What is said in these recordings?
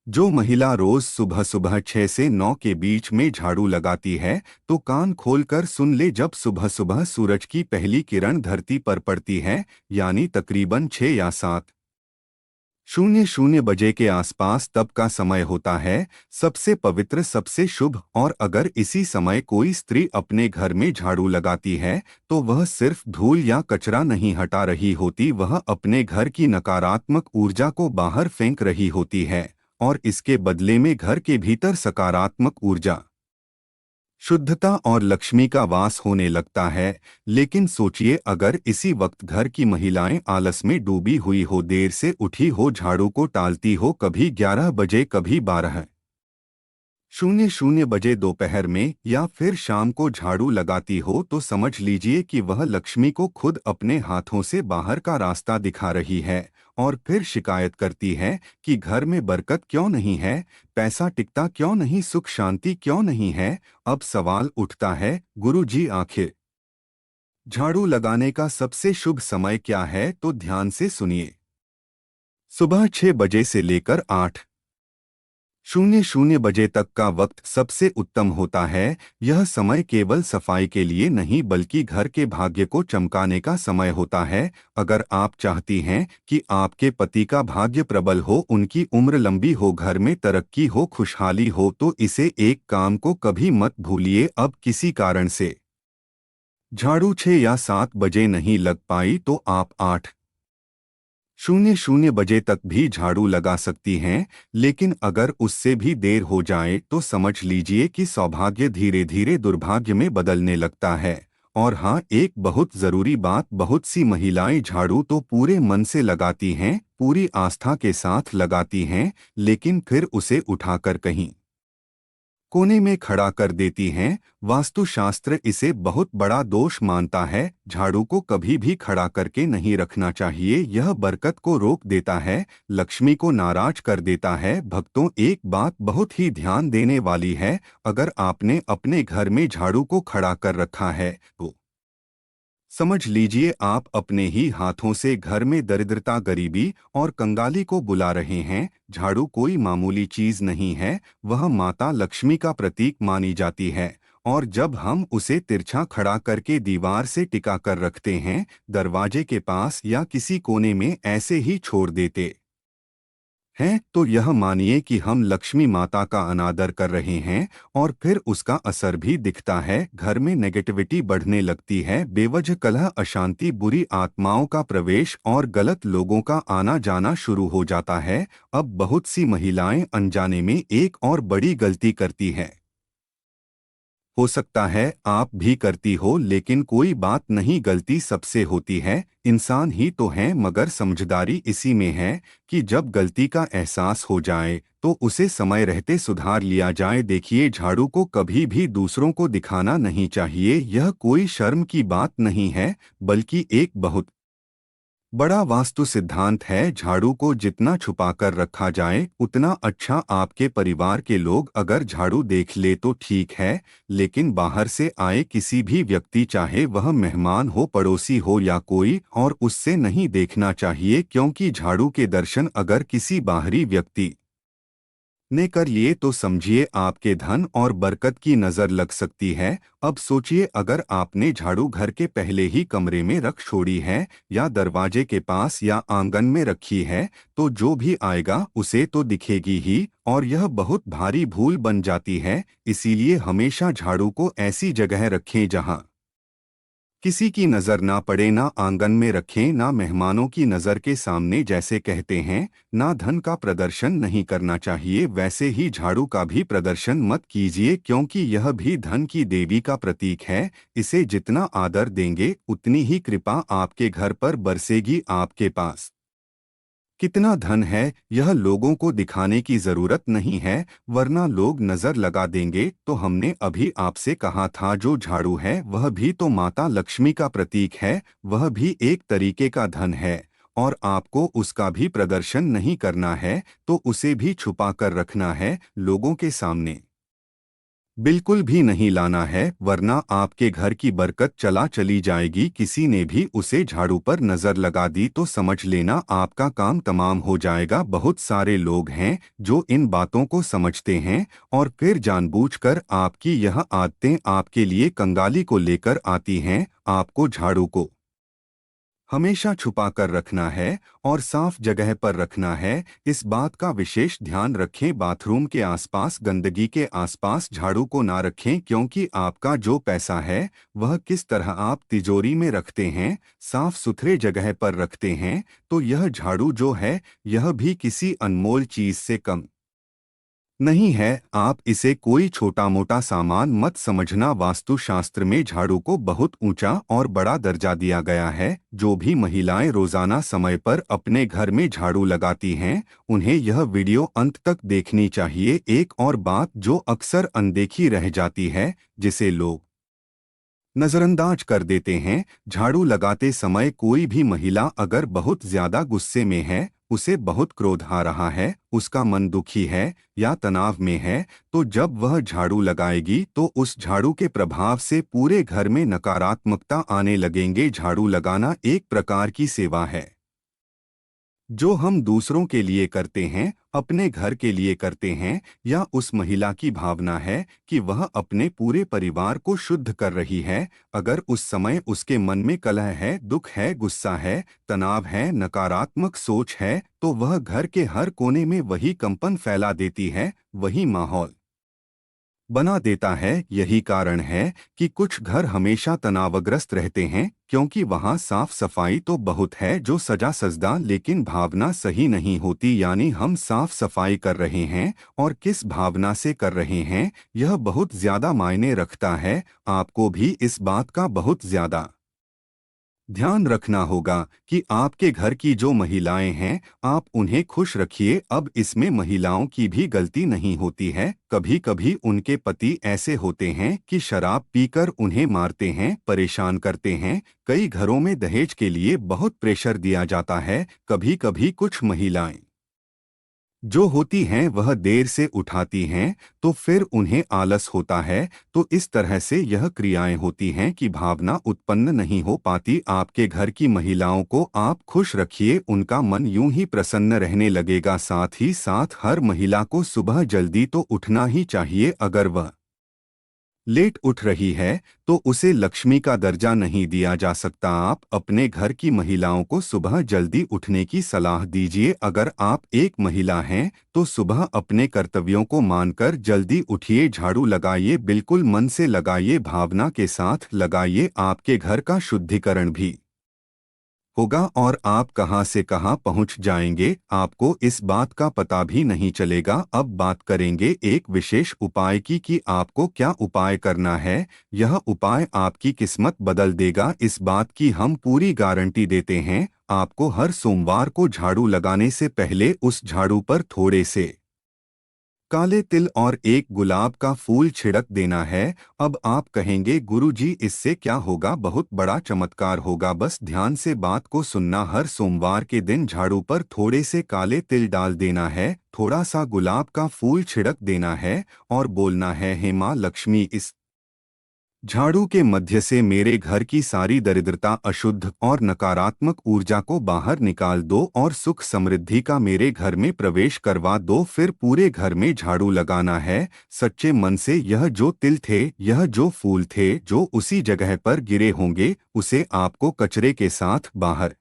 जो महिला रोज सुबह सुबह 6 से 9 के बीच में झाड़ू लगाती है, तो कान खोलकर सुन ले। जब सुबह सुबह सूरज की पहली किरण धरती पर पड़ती है, यानी तकरीबन 6 या 7:00 बजे के आसपास, तब का समय होता है सबसे पवित्र, सबसे शुभ। और अगर इसी समय कोई स्त्री अपने घर में झाड़ू लगाती है, तो वह सिर्फ धूल या कचरा नहीं हटा रही होती, वह अपने घर की नकारात्मक ऊर्जा को बाहर फेंक रही होती है। और इसके बदले में घर के भीतर सकारात्मक ऊर्जा, शुद्धता और लक्ष्मी का वास होने लगता है। लेकिन सोचिए, अगर इसी वक्त घर की महिलाएं आलस में डूबी हुई हो, देर से उठी हो, झाड़ू को टालती हो, कभी 11 बजे, कभी 12:00 दोपहर में या फिर शाम को झाड़ू लगाती हो, तो समझ लीजिए कि वह लक्ष्मी को खुद अपने हाथों से बाहर का रास्ता दिखा रही है। और फिर शिकायत करती है कि घर में बरकत क्यों नहीं है, पैसा टिकता क्यों नहीं, सुख शांति क्यों नहीं है। अब सवाल उठता है, गुरु जी, आखिर झाड़ू लगाने का सबसे शुभ समय क्या है? तो ध्यान से सुनिए। सुबह 6 बजे से लेकर 8:00 बजे तक का वक्त सबसे उत्तम होता है। यह समय केवल सफाई के लिए नहीं, बल्कि घर के भाग्य को चमकाने का समय होता है। अगर आप चाहती हैं कि आपके पति का भाग्य प्रबल हो, उनकी उम्र लंबी हो, घर में तरक्की हो, खुशहाली हो, तो इसे एक काम को कभी मत भूलिए। अब किसी कारण से झाड़ू 6 या 7 बजे नहीं लग पाई, तो आप 8:00 बजे तक भी झाड़ू लगा सकती हैं। लेकिन अगर उससे भी देर हो जाए, तो समझ लीजिए कि सौभाग्य धीरे धीरे दुर्भाग्य में बदलने लगता है। और हाँ, एक बहुत जरूरी बात, बहुत सी महिलाएं झाड़ू तो पूरे मन से लगाती हैं, पूरी आस्था के साथ लगाती हैं, लेकिन फिर उसे उठाकर कहीं कोने में खड़ा कर देती हैं। वास्तुशास्त्र इसे बहुत बड़ा दोष मानता है। झाड़ू को कभी भी खड़ा करके नहीं रखना चाहिए, यह बरकत को रोक देता है, लक्ष्मी को नाराज कर देता है। भक्तों, एक बात बहुत ही ध्यान देने वाली है, अगर आपने अपने घर में झाड़ू को खड़ा कर रखा है, तो समझ लीजिए आप अपने ही हाथों से घर में दरिद्रता, गरीबी और कंगाली को बुला रहे हैं। झाड़ू कोई मामूली चीज नहीं है, वह माता लक्ष्मी का प्रतीक मानी जाती है। और जब हम उसे तिरछा खड़ा करके दीवार से टिका कर रखते हैं, दरवाजे के पास या किसी कोने में ऐसे ही छोड़ देते हैं, तो यह मानिए कि हम लक्ष्मी माता का अनादर कर रहे हैं। और फिर उसका असर भी दिखता है, घर में नेगेटिविटी बढ़ने लगती है, बेवजह कलह, अशांति, बुरी आत्माओं का प्रवेश और गलत लोगों का आना जाना शुरू हो जाता है। अब बहुत सी महिलाएं अनजाने में एक और बड़ी गलती करती हैं। हो सकता है आप भी करती हो, लेकिन कोई बात नहीं, गलती सबसे होती है, इंसान ही तो हैं। मगर समझदारी इसी में है कि जब गलती का एहसास हो जाए, तो उसे समय रहते सुधार लिया जाए। देखिए, झाड़ू को कभी भी दूसरों को दिखाना नहीं चाहिए, यह कोई शर्म की बात नहीं है, बल्कि एक बहुत बड़ा वास्तु सिद्धांत है। झाड़ू को जितना छुपाकर रखा जाए, उतना अच्छा। आपके परिवार के लोग अगर झाड़ू देख ले तो ठीक है, लेकिन बाहर से आए किसी भी व्यक्ति, चाहे वह मेहमान हो, पड़ोसी हो या कोई और, उससे नहीं देखना चाहिए। क्योंकि झाड़ू के दर्शन अगर किसी बाहरी व्यक्ति ने कर लिए, तो समझिए आपके धन और बरकत की नजर लग सकती है। अब सोचिए, अगर आपने झाड़ू घर के पहले ही कमरे में रख छोड़ी है, या दरवाजे के पास या आंगन में रखी है, तो जो भी आएगा उसे तो दिखेगी ही, और यह बहुत भारी भूल बन जाती है। इसीलिए हमेशा झाड़ू को ऐसी जगह रखें जहां किसी की नजर ना पड़े, ना आंगन में रखें, ना मेहमानों की नजर के सामने। जैसे कहते हैं ना, धन का प्रदर्शन नहीं करना चाहिए, वैसे ही झाड़ू का भी प्रदर्शन मत कीजिए, क्योंकि यह भी धन की देवी का प्रतीक है। इसे जितना आदर देंगे, उतनी ही कृपा आपके घर पर बरसेगी। आपके पास कितना धन है, यह लोगों को दिखाने की जरूरत नहीं है, वरना लोग नजर लगा देंगे। तो हमने अभी आपसे कहा था, जो झाड़ू है वह भी तो माता लक्ष्मी का प्रतीक है, वह भी एक तरीके का धन है। और आपको उसका भी प्रदर्शन नहीं करना है, तो उसे भी छुपा कर रखना है लोगों के सामने। बिल्कुल भी नहीं लाना है, वरना आपके घर की बरकत चला चली जाएगी। किसी ने भी उसे झाड़ू पर नजर लगा दी तो समझ लेना आपका काम तमाम हो जाएगा। बहुत सारे लोग हैं जो इन बातों को समझते हैं और फिर जानबूझकर आपकी यह आदतें आपके लिए कंगाली को लेकर आती हैं। आपको झाड़ू को हमेशा छुपा कर रखना है और साफ जगह पर रखना है। इस बात का विशेष ध्यान रखें। बाथरूम के आसपास, गंदगी के आसपास झाड़ू को ना रखें, क्योंकि आपका जो पैसा है वह किस तरह आप तिजोरी में रखते हैं, साफ सुथरे जगह पर रखते हैं, तो यह झाड़ू जो है यह भी किसी अनमोल चीज से कम नहीं है। आप इसे कोई छोटा मोटा सामान मत समझना। वास्तुशास्त्र में झाड़ू को बहुत ऊंचा और बड़ा दर्जा दिया गया है। जो भी महिलाएं रोजाना समय पर अपने घर में झाड़ू लगाती हैं, उन्हें यह वीडियो अंत तक देखनी चाहिए। एक और बात जो अक्सर अनदेखी रह जाती है, जिसे लोग नजरअंदाज कर देते हैं, झाड़ू लगाते समय कोई भी महिला अगर बहुत ज्यादा गुस्से में है, उसे बहुत क्रोध आ रहा है, उसका मन दुखी है या तनाव में है, तो जब वह झाड़ू लगाएगी तो उस झाड़ू के प्रभाव से पूरे घर में नकारात्मकता आने लगेंगे। झाड़ू लगाना एक प्रकार की सेवा है जो हम दूसरों के लिए करते हैं, अपने घर के लिए करते हैं, या उस महिला की भावना है कि वह अपने पूरे परिवार को शुद्ध कर रही है। अगर उस समय उसके मन में कलह है, दुख है, गुस्सा है, तनाव है, नकारात्मक सोच है, तो वह घर के हर कोने में वही कंपन फैला देती है, वही माहौल बना देता है। यही कारण है कि कुछ घर हमेशा तनावग्रस्त रहते हैं, क्योंकि वहां साफ सफाई तो बहुत है जो सजा सजदा, लेकिन भावना सही नहीं होती। यानी हम साफ सफाई कर रहे हैं और किस भावना से कर रहे हैं, यह बहुत ज्यादा मायने रखता है। आपको भी इस बात का बहुत ज्यादा ध्यान रखना होगा कि आपके घर की जो महिलाएं हैं, आप उन्हें खुश रखिए। अब इसमें महिलाओं की भी गलती नहीं होती है। कभी कभी उनके पति ऐसे होते हैं कि शराब पीकर उन्हें मारते हैं, परेशान करते हैं। कई घरों में दहेज के लिए बहुत प्रेशर दिया जाता है। कभी कभी कुछ महिलाएं जो होती हैं वह देर से उठाती हैं, तो फिर उन्हें आलस होता है। तो इस तरह से यह क्रियाएं होती हैं कि भावना उत्पन्न नहीं हो पाती। आपके घर की महिलाओं को आप खुश रखिए, उनका मन यूं ही प्रसन्न रहने लगेगा। साथ ही साथ हर महिला को सुबह जल्दी तो उठना ही चाहिए। अगर वह लेट उठ रही है तो उसे लक्ष्मी का दर्जा नहीं दिया जा सकता। आप अपने घर की महिलाओं को सुबह जल्दी उठने की सलाह दीजिए। अगर आप एक महिला हैं तो सुबह अपने कर्तव्यों को मानकर जल्दी उठिए, झाड़ू लगाइए, बिल्कुल मन से लगाइए, भावना के साथ लगाइए। आपके घर का शुद्धिकरण भी होगा और आप कहां से कहां पहुंच जाएंगे, आपको इस बात का पता भी नहीं चलेगा। अब बात करेंगे एक विशेष उपाय की कि आपको क्या उपाय करना है। यह उपाय आपकी किस्मत बदल देगा, इस बात की हम पूरी गारंटी देते हैं। आपको हर सोमवार को झाड़ू लगाने से पहले उस झाड़ू पर थोड़े से काले तिल और एक गुलाब का फूल छिड़क देना है। अब आप कहेंगे गुरुजी इससे क्या होगा, बहुत बड़ा चमत्कार होगा। बस ध्यान से बात को सुनना। हर सोमवार के दिन झाड़ू पर थोड़े से काले तिल डाल देना है, थोड़ा सा गुलाब का फूल छिड़क देना है और बोलना है, हे माँ लक्ष्मी, इस झाड़ू के मध्य से मेरे घर की सारी दरिद्रता, अशुद्ध और नकारात्मक ऊर्जा को बाहर निकाल दो और सुख समृद्धि का मेरे घर में प्रवेश करवा दो। फिर पूरे घर में झाड़ू लगाना है सच्चे मन से। यह जो तिल थे, यह जो फूल थे जो उसी जगह पर गिरे होंगे, उसे आपको कचरे के साथ बाहर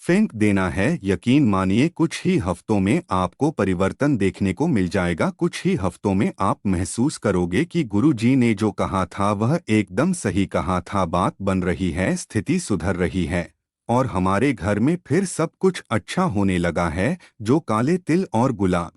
फेंक देना है। यकीन मानिए कुछ ही हफ्तों में आपको परिवर्तन देखने को मिल जाएगा। कुछ ही हफ्तों में आप महसूस करोगे कि गुरुजी ने जो कहा था वह एकदम सही कहा था। बात बन रही है, स्थिति सुधर रही है और हमारे घर में फिर सब कुछ अच्छा होने लगा है। जो काले तिल और गुलाब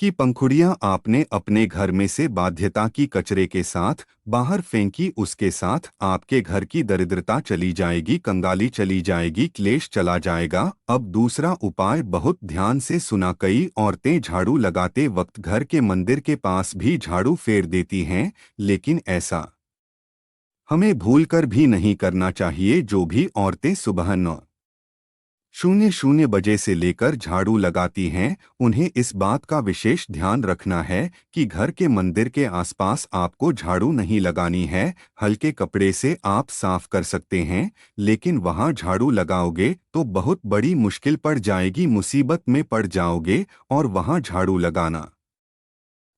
की पंखुड़ियां आपने अपने घर में से बाध्यता की कचरे के साथ बाहर फेंकी, उसके साथ आपके घर की दरिद्रता चली जाएगी, कंगाली चली जाएगी, क्लेश चला जाएगा। अब दूसरा उपाय बहुत ध्यान से सुना। कई औरतें झाड़ू लगाते वक्त घर के मंदिर के पास भी झाड़ू फेर देती हैं, लेकिन ऐसा हमें भूलकर भी नहीं करना चाहिए। जो भी औरतें सुबह 9 00 बजे से लेकर झाड़ू लगाती हैं, उन्हें इस बात का विशेष ध्यान रखना है कि घर के मंदिर के आसपास आपको झाड़ू नहीं लगानी है। हल्के कपड़े से आप साफ कर सकते हैं, लेकिन वहां झाड़ू लगाओगे तो बहुत बड़ी मुश्किल पड़ जाएगी, मुसीबत में पड़ जाओगे। और वहां झाड़ू लगाना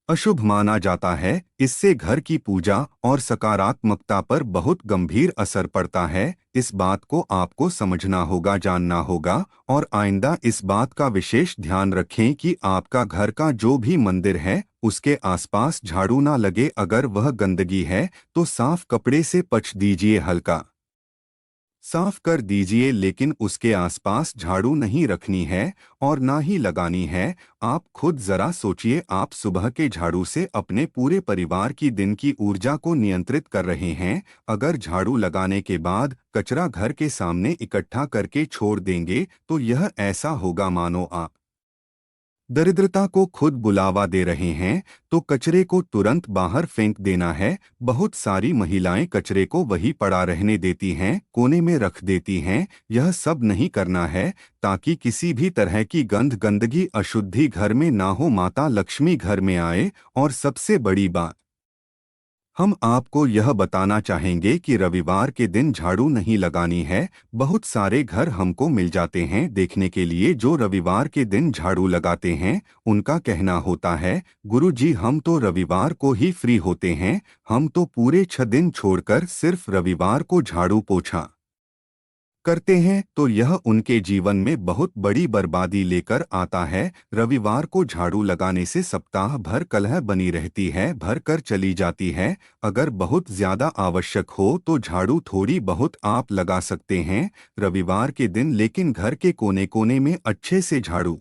अशुभ माना जाता है। इससे घर की पूजा और सकारात्मकता पर बहुत गंभीर असर पड़ता है। इस बात को आपको समझना होगा, जानना होगा, और आइंदा इस बात का विशेष ध्यान रखें कि आपका घर का जो भी मंदिर है उसके आसपास झाड़ू ना लगे। अगर वह गंदगी है तो साफ कपड़े से पोंछ दीजिए, हल्का साफ कर दीजिए, लेकिन उसके आसपास झाड़ू नहीं रखनी है और ना ही लगानी है। आप खुद जरा सोचिए, आप सुबह के झाड़ू से अपने पूरे परिवार की दिन की ऊर्जा को नियंत्रित कर रहे हैं। अगर झाड़ू लगाने के बाद कचरा घर के सामने इकट्ठा करके छोड़ देंगे तो यह ऐसा होगा मानो आप दरिद्रता को खुद बुलावा दे रहे हैं। तो कचरे को तुरंत बाहर फेंक देना है। बहुत सारी महिलाएं कचरे को वही पड़ा रहने देती हैं, कोने में रख देती हैं। यह सब नहीं करना है, ताकि किसी भी तरह की गंदगी अशुद्धि घर में ना हो, माता लक्ष्मी घर में आए। और सबसे बड़ी बात, हम आपको यह बताना चाहेंगे कि रविवार के दिन झाड़ू नहीं लगानी है। बहुत सारे घर हमको मिल जाते हैं देखने के लिए जो रविवार के दिन झाड़ू लगाते हैं। उनका कहना होता है, गुरुजी हम तो रविवार को ही फ्री होते हैं, हम तो पूरे 6 दिन छोड़कर सिर्फ रविवार को झाड़ू पोछा करते हैं। तो यह उनके जीवन में बहुत बड़ी बर्बादी लेकर आता है। रविवार को झाड़ू लगाने से सप्ताह भर कलह बनी रहती है, भर कर चली जाती है। अगर बहुत ज्यादा आवश्यक हो तो झाड़ू थोड़ी बहुत आप लगा सकते हैं रविवार के दिन, लेकिन घर के कोने कोने में अच्छे से झाड़ू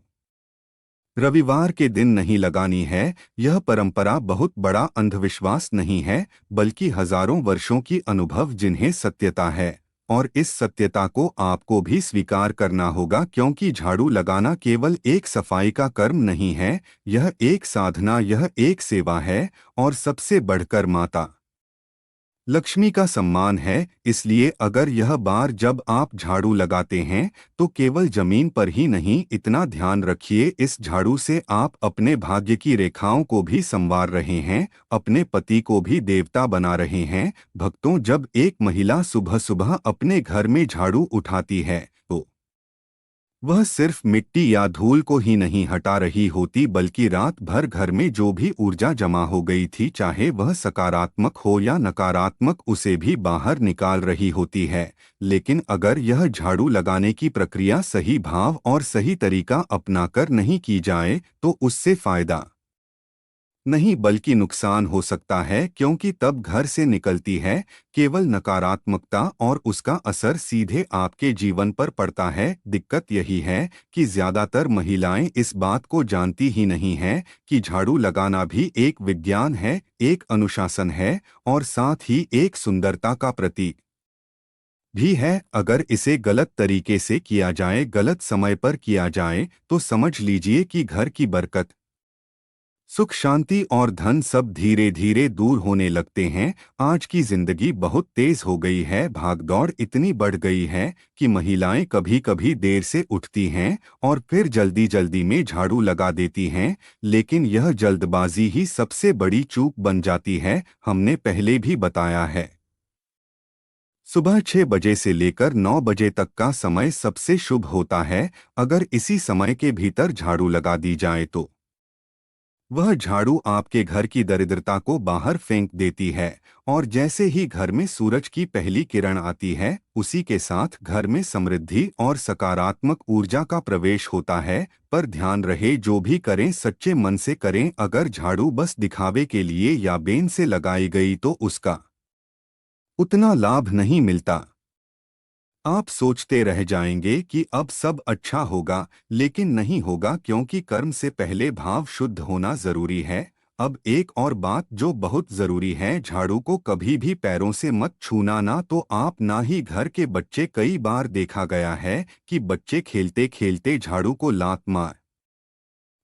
रविवार के दिन नहीं लगानी है। यह परंपरा बहुत बड़ा अंधविश्वास नहीं है, बल्कि हजारों वर्षों की अनुभव जिन्हें सत्यता है। और इस सत्यता को आपको भी स्वीकार करना होगा, क्योंकि झाड़ू लगाना केवल एक सफाई का कर्म नहीं है, यह एक साधना, यह एक सेवा है। और सबसे बढ़कर माता लक्ष्मी का सम्मान है। इसलिए अगर यह बार जब आप झाड़ू लगाते हैं तो केवल जमीन पर ही नहीं, इतना ध्यान रखिए इस झाड़ू से आप अपने भाग्य की रेखाओं को भी संवार रहे हैं, अपने पति को भी देवता बना रहे हैं। भक्तों, जब एक महिला सुबह सुबह अपने घर में झाड़ू उठाती है तो वह सिर्फ मिट्टी या धूल को ही नहीं हटा रही होती, बल्कि रात भर घर में जो भी ऊर्जा जमा हो गई थी, चाहे वह सकारात्मक हो या नकारात्मक, उसे भी बाहर निकाल रही होती है। लेकिन अगर यह झाड़ू लगाने की प्रक्रिया सही भाव और सही तरीका अपनाकर नहीं की जाए तो उससे फायदा नहीं बल्कि नुकसान हो सकता है, क्योंकि तब घर से निकलती है केवल नकारात्मकता और उसका असर सीधे आपके जीवन पर पड़ता है। दिक्कत यही है कि ज्यादातर महिलाएं इस बात को जानती ही नहीं हैं कि झाड़ू लगाना भी एक विज्ञान है, एक अनुशासन है, और साथ ही एक सुंदरता का प्रतीक भी है। अगर इसे गलत तरीके से किया जाए, गलत समय पर किया जाए, तो समझ लीजिए कि घर की बरकत, सुख, शांति और धन सब धीरे धीरे दूर होने लगते हैं। आज की जिंदगी बहुत तेज हो गई है, भागदौड़ इतनी बढ़ गई है कि महिलाएं कभी कभी देर से उठती हैं और फिर जल्दी जल्दी में झाड़ू लगा देती हैं। लेकिन यह जल्दबाजी ही सबसे बड़ी चूक बन जाती है। हमने पहले भी बताया है, सुबह 6 बजे से लेकर 9 बजे तक का समय सबसे शुभ होता है। अगर इसी समय के भीतर झाड़ू लगा दी जाए तो वह झाड़ू आपके घर की दरिद्रता को बाहर फेंक देती है। और जैसे ही घर में सूरज की पहली किरण आती है, उसी के साथ घर में समृद्धि और सकारात्मक ऊर्जा का प्रवेश होता है। पर ध्यान रहे, जो भी करें सच्चे मन से करें। अगर झाड़ू बस दिखावे के लिए या बेन से लगाई गई तो उसका उतना लाभ नहीं मिलता। आप सोचते रह जाएंगे कि अब सब अच्छा होगा, लेकिन नहीं होगा, क्योंकि कर्म से पहले भाव शुद्ध होना जरूरी है। अब एक और बात जो बहुत जरूरी है, झाड़ू को कभी भी पैरों से मत छूना, ना तो आप ना ही घर के बच्चे। कई बार देखा गया है कि बच्चे खेलते खेलते झाड़ू को लात मार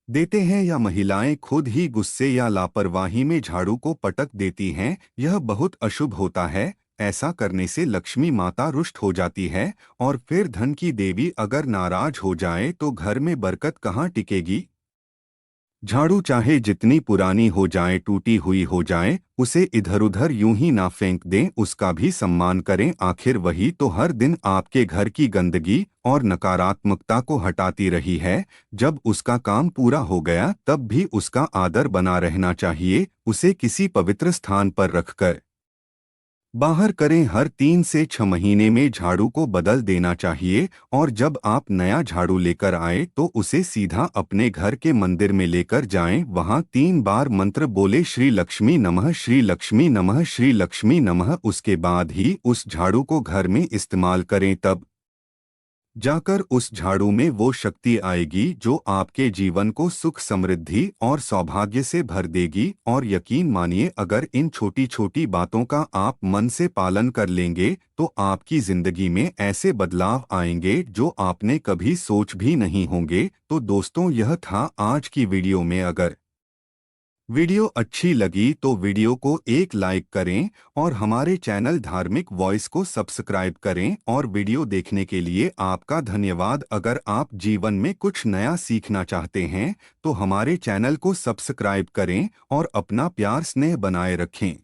देते हैं, या महिलाएं खुद ही गुस्से या लापरवाही में झाड़ू को पटक देती हैं। यह बहुत अशुभ होता है। ऐसा करने से लक्ष्मी माता रुष्ट हो जाती है और फिर धन की देवी अगर नाराज हो जाए तो घर में बरकत कहाँ टिकेगी। झाड़ू चाहे जितनी पुरानी हो जाए, टूटी हुई हो जाए, उसे इधर उधर यूं ही ना फेंक दें, उसका भी सम्मान करें। आखिर वही तो हर दिन आपके घर की गंदगी और नकारात्मकता को हटाती रही है। जब उसका काम पूरा हो गया तब भी उसका आदर बना रहना चाहिए। उसे किसी पवित्र स्थान पर रखकर बाहर करें। हर 3 से 6 महीने में झाड़ू को बदल देना चाहिए और जब आप नया झाड़ू लेकर आए तो उसे सीधा अपने घर के मंदिर में लेकर जाएं। वहां 3 बार मंत्र बोले, श्री लक्ष्मी नमः, श्री लक्ष्मी नमः, श्री लक्ष्मी नमः। उसके बाद ही उस झाड़ू को घर में इस्तेमाल करें, तब जाकर उस झाड़ू में वो शक्ति आएगी जो आपके जीवन को सुख, समृद्धि और सौभाग्य से भर देगी। और यकीन मानिए, अगर इन छोटी छोटी बातों का आप मन से पालन कर लेंगे तो आपकी जिंदगी में ऐसे बदलाव आएंगे जो आपने कभी सोच भी नहीं होंगे। तो दोस्तों, यह था आज की वीडियो में। अगर वीडियो अच्छी लगी तो वीडियो को एक लाइक करें और हमारे चैनल धार्मिक वॉइस को सब्सक्राइब करें। और वीडियो देखने के लिए आपका धन्यवाद। अगर आप जीवन में कुछ नया सीखना चाहते हैं तो हमारे चैनल को सब्सक्राइब करें और अपना प्यार स्नेह बनाए रखें।